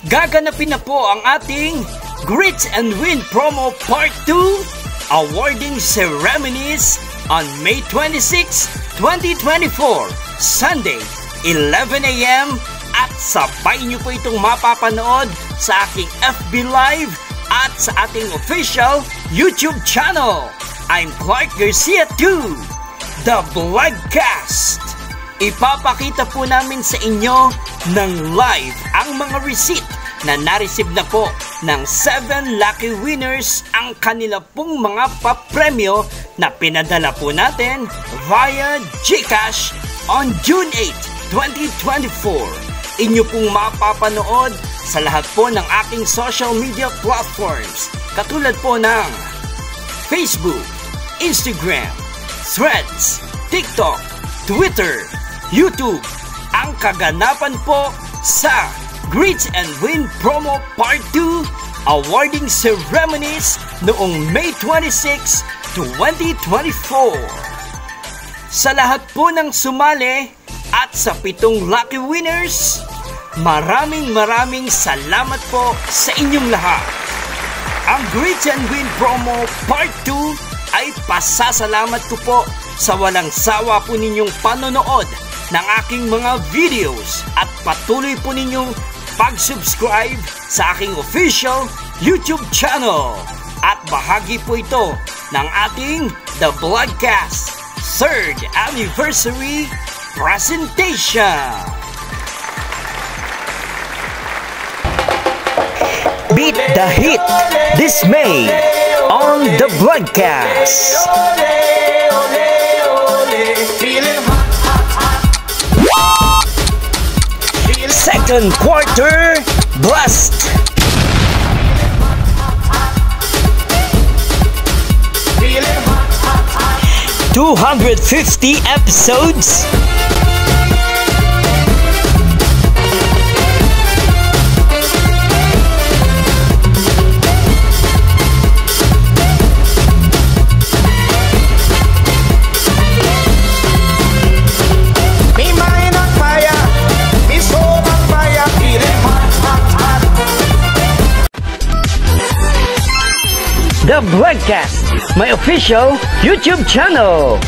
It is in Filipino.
gaganapin na po ang ating Greet and Win Promo Part 2 awarding ceremonies on May 26, 2024, Sunday, 11 a.m. at sabay nyo po itong mapapanood sa aking FB Live at sa ating official YouTube channel. I'm Clark Garcia 2, The Vlogcast. Ipapakita po namin sa inyo ng live ang mga receipt na na-receive na po ng 7 lucky winners ang kanila pong mga papremyo na pinadala po natin via GCash on June 8, 2024. Inyo pong mapapanood sa lahat po ng aking social media platforms katulad po ng Facebook, Instagram, Threads, TikTok, Twitter, YouTube. Ang kaganapan po sa Greet and Win Promo Part 2 awarding ceremonies noong May 26, 2024. Sa lahat po ng sumali at sa 7 lucky winners, maraming salamat po sa inyong lahat. Ang Greet and Win Promo Part 2 ay pasasalamat ko po sa walang sawa po ninyong panonood ng aking mga videos at patuloy po ninyong pag-subscribe sa aking official YouTube channel. At bahagi po ito ng ating The Vlogcast 3rd Anniversary Presentation. Beat the Hit this May on The Vlogcast. Second quarter blast. $250 episodes. The Vlogcast, my official YouTube channel.